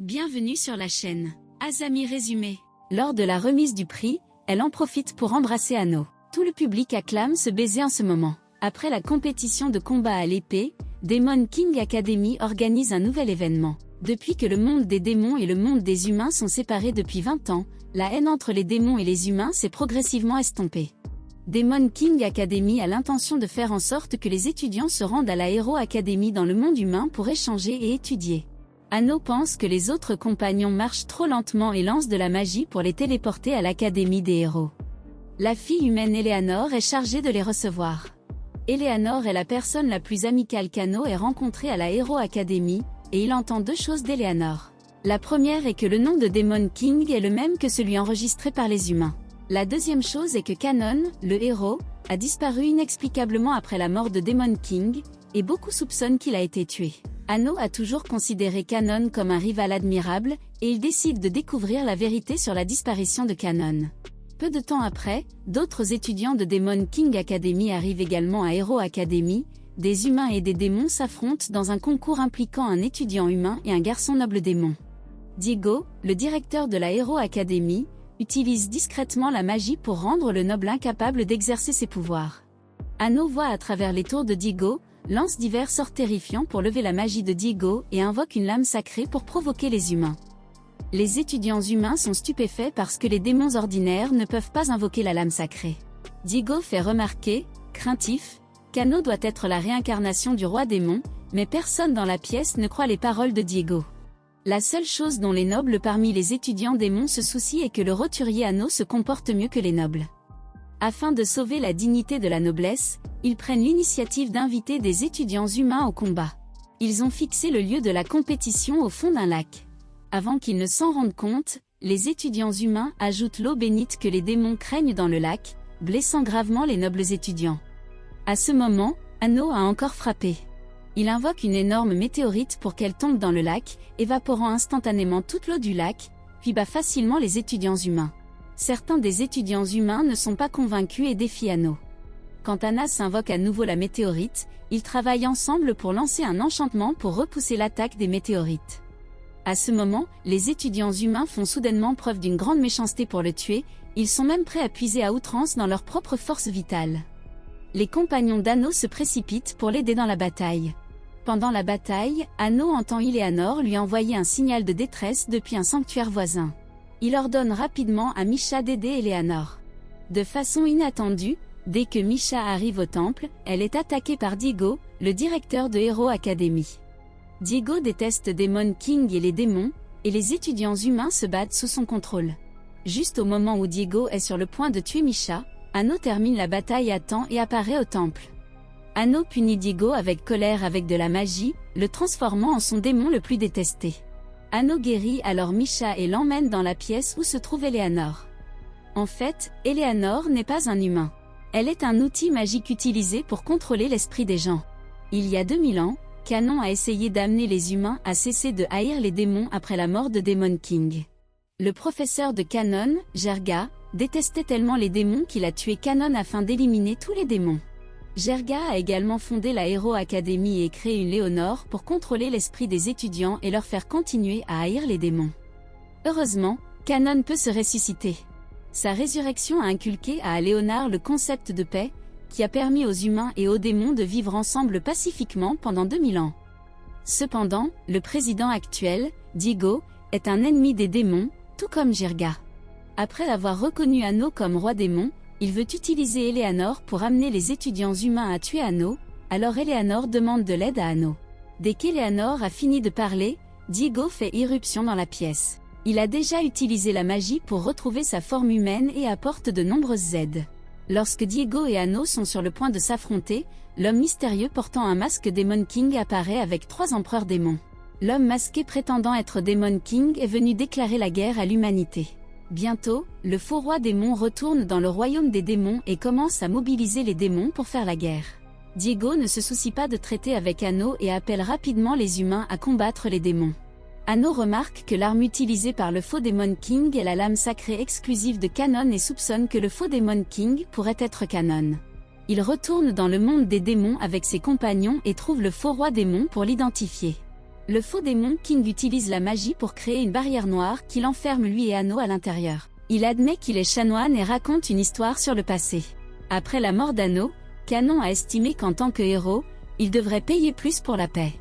Bienvenue sur la chaîne Azami Résumé. Lors de la remise du prix, elle en profite pour embrasser Anno. Tout le public acclame ce baiser en ce moment. Après la compétition de combat à l'épée, Demon King Academy organise un nouvel événement. Depuis que le monde des démons et le monde des humains sont séparés depuis 20 ans, la haine entre les démons et les humains s'est progressivement estompée. Demon King Academy a l'intention de faire en sorte que les étudiants se rendent à la Hero Academy dans le monde humain pour échanger et étudier. Anno pense que les autres compagnons marchent trop lentement et lance de la magie pour les téléporter à l'Académie des héros. La fille humaine Eleanor est chargée de les recevoir. Eleanor est la personne la plus amicale qu'Anno ait rencontrée à la Hero Academy, et il entend deux choses d'Eleanor. La première est que le nom de Demon King est le même que celui enregistré par les humains. La deuxième chose est que Kanon, le héros, a disparu inexplicablement après la mort de Demon King, et beaucoup soupçonnent qu'il a été tué. Anno a toujours considéré Kanon comme un rival admirable, et il décide de découvrir la vérité sur la disparition de Kanon. Peu de temps après, d'autres étudiants de Demon King Academy arrivent également à Hero Academy. Des humains et des démons s'affrontent dans un concours impliquant un étudiant humain et un garçon noble démon. Digo, le directeur de la Hero Academy, utilise discrètement la magie pour rendre le noble incapable d'exercer ses pouvoirs. Anno voit à travers les tours de Digo, lance divers sorts terrifiants pour lever la magie de Digo et invoque une lame sacrée pour provoquer les humains. Les étudiants humains sont stupéfaits parce que les démons ordinaires ne peuvent pas invoquer la lame sacrée. Digo fait remarquer, craintif, qu'Anno doit être la réincarnation du roi démon, mais personne dans la pièce ne croit les paroles de Digo. La seule chose dont les nobles parmi les étudiants démons se soucient est que le roturier Anno se comporte mieux que les nobles. Afin de sauver la dignité de la noblesse, ils prennent l'initiative d'inviter des étudiants humains au combat. Ils ont fixé le lieu de la compétition au fond d'un lac. Avant qu'ils ne s'en rendent compte, les étudiants humains ajoutent l'eau bénite que les démons craignent dans le lac, blessant gravement les nobles étudiants. À ce moment, Anno a encore frappé. Il invoque une énorme météorite pour qu'elle tombe dans le lac, évaporant instantanément toute l'eau du lac, puis bat facilement les étudiants humains. Certains des étudiants humains ne sont pas convaincus et défient Anno. Quand Anas invoque à nouveau la météorite, ils travaillent ensemble pour lancer un enchantement pour repousser l'attaque des météorites. À ce moment, les étudiants humains font soudainement preuve d'une grande méchanceté pour le tuer, ils sont même prêts à puiser à outrance dans leur propre force vitale. Les compagnons d'Anno se précipitent pour l'aider dans la bataille. Pendant la bataille, Anno entend Eleanor lui envoyer un signal de détresse depuis un sanctuaire voisin. Il ordonne rapidement à Misha d'aider Eleanor. De façon inattendue, dès que Misha arrive au temple, elle est attaquée par Digo, le directeur de Hero Academy. Digo déteste Demon King et les démons, et les étudiants humains se battent sous son contrôle. Juste au moment où Digo est sur le point de tuer Misha, Anno termine la bataille à temps et apparaît au temple. Anno punit Digo avec colère avec de la magie, le transformant en son démon le plus détesté. Anno guérit alors Misha et l'emmène dans la pièce où se trouve Eleanor. En fait, Eleanor n'est pas un humain. Elle est un outil magique utilisé pour contrôler l'esprit des gens. Il y a 2000 ans, Kanon a essayé d'amener les humains à cesser de haïr les démons après la mort de Demon King. Le professeur de Kanon, Jerga, détestait tellement les démons qu'il a tué Kanon afin d'éliminer tous les démons. Jerga a également fondé la Hero Academy et créé une Léonore pour contrôler l'esprit des étudiants et leur faire continuer à haïr les démons. Heureusement, Kanon peut se ressusciter. Sa résurrection a inculqué à Léonard le concept de paix, qui a permis aux humains et aux démons de vivre ensemble pacifiquement pendant 2000 ans. Cependant, le président actuel, Digo, est un ennemi des démons, tout comme Jerga. Après avoir reconnu Anno comme roi démon, il veut utiliser Eleanor pour amener les étudiants humains à tuer Anno, alors Eleanor demande de l'aide à Anno. Dès qu'Eleanor a fini de parler, Digo fait irruption dans la pièce. Il a déjà utilisé la magie pour retrouver sa forme humaine et apporte de nombreuses aides. Lorsque Diego et Anno sont sur le point de s'affronter, l'homme mystérieux portant un masque Demon King apparaît avec 3 empereurs démons. L'homme masqué prétendant être Demon King est venu déclarer la guerre à l'humanité. Bientôt, le faux roi démon retourne dans le royaume des démons et commence à mobiliser les démons pour faire la guerre. Diego ne se soucie pas de traiter avec Anno et appelle rapidement les humains à combattre les démons. Anno remarque que l'arme utilisée par le faux Demon King est la lame sacrée exclusive de Kanon et soupçonne que le faux Demon King pourrait être Kanon. Il retourne dans le monde des démons avec ses compagnons et trouve le faux roi démon pour l'identifier. Le faux démon King utilise la magie pour créer une barrière noire qui l'enferme lui et Anno à l'intérieur. Il admet qu'il est chanoine et raconte une histoire sur le passé. Après la mort d'Anno, Canon a estimé qu'en tant que héros, il devrait payer plus pour la paix.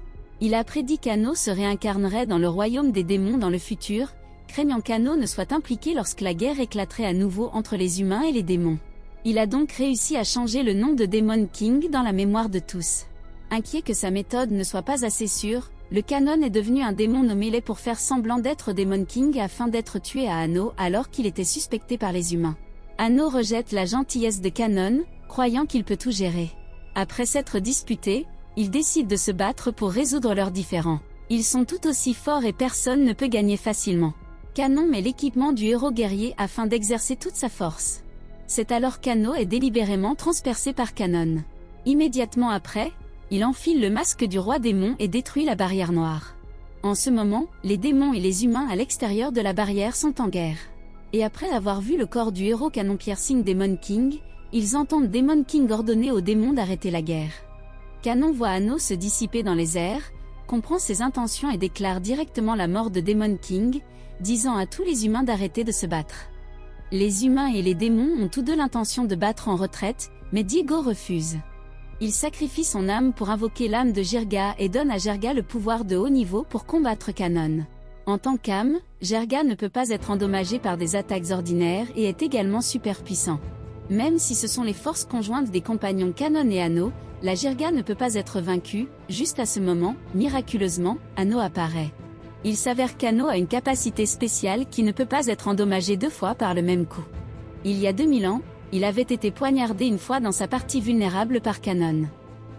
Il a prédit qu'Anno se réincarnerait dans le royaume des démons dans le futur, craignant qu'Anno ne soit impliqué lorsque la guerre éclaterait à nouveau entre les humains et les démons. Il a donc réussi à changer le nom de Demon King dans la mémoire de tous. Inquiet que sa méthode ne soit pas assez sûre, le Canon est devenu un démon nommé Lay pour faire semblant d'être Demon King afin d'être tué à Anno alors qu'il était suspecté par les humains. Anno rejette la gentillesse de Canon, croyant qu'il peut tout gérer. Après s'être disputé, ils décident de se battre pour résoudre leurs différends. Ils sont tout aussi forts et personne ne peut gagner facilement. Canon met l'équipement du héros guerrier afin d'exercer toute sa force. C'est alors qu'Anno est délibérément transpercé par Canon. Immédiatement après, il enfile le masque du roi démon et détruit la barrière noire. En ce moment, les démons et les humains à l'extérieur de la barrière sont en guerre. Et après avoir vu le corps du héros Canon piercing Demon King, ils entendent Demon King ordonner aux démons d'arrêter la guerre. Canon voit Anno se dissiper dans les airs, comprend ses intentions et déclare directement la mort de Demon King, disant à tous les humains d'arrêter de se battre. Les humains et les démons ont tous deux l'intention de battre en retraite, mais Diego refuse. Il sacrifie son âme pour invoquer l'âme de Jirga et donne à Jirga le pouvoir de haut niveau pour combattre Canon. En tant qu'âme, Jirga ne peut pas être endommagé par des attaques ordinaires et est également super puissant. Même si ce sont les forces conjointes des compagnons Canon et Anno, la Jirga ne peut pas être vaincue. Juste à ce moment, miraculeusement, Anno apparaît. Il s'avère qu'Anno a une capacité spéciale qui ne peut pas être endommagée deux fois par le même coup. Il y a 2000 ans, il avait été poignardé une fois dans sa partie vulnérable par Canon.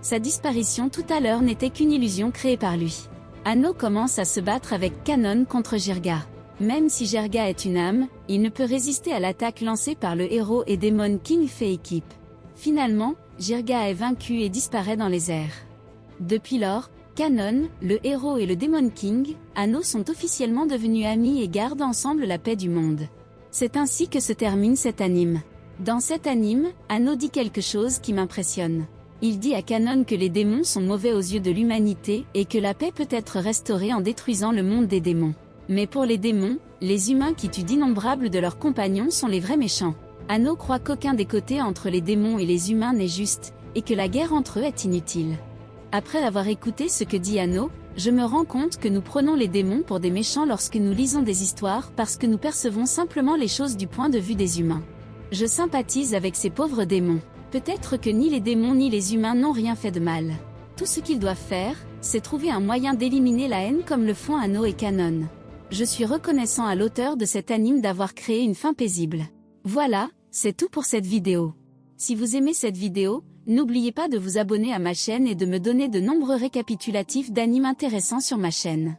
Sa disparition tout à l'heure n'était qu'une illusion créée par lui. Anno commence à se battre avec Canon contre Jirga. Même si Jirga est une âme, il ne peut résister à l'attaque lancée par le héros et Demon King fait équipe. Finalement, Jirga est vaincu et disparaît dans les airs. Depuis lors, Canon, le héros et le Demon King, Anno sont officiellement devenus amis et gardent ensemble la paix du monde. C'est ainsi que se termine cet anime. Dans cet anime, Anno dit quelque chose qui m'impressionne. Il dit à Canon que les démons sont mauvais aux yeux de l'humanité et que la paix peut être restaurée en détruisant le monde des démons. Mais pour les démons, les humains qui tuent d'innombrables de leurs compagnons sont les vrais méchants. Anno croit qu'aucun des côtés entre les démons et les humains n'est juste, et que la guerre entre eux est inutile. Après avoir écouté ce que dit Anno, je me rends compte que nous prenons les démons pour des méchants lorsque nous lisons des histoires parce que nous percevons simplement les choses du point de vue des humains. Je sympathise avec ces pauvres démons. Peut-être que ni les démons ni les humains n'ont rien fait de mal. Tout ce qu'ils doivent faire, c'est trouver un moyen d'éliminer la haine comme le font Anno et Canon. Je suis reconnaissant à l'auteur de cet anime d'avoir créé une fin paisible. Voilà, c'est tout pour cette vidéo. Si vous aimez cette vidéo, n'oubliez pas de vous abonner à ma chaîne et de me donner de nombreux récapitulatifs d'animes intéressants sur ma chaîne.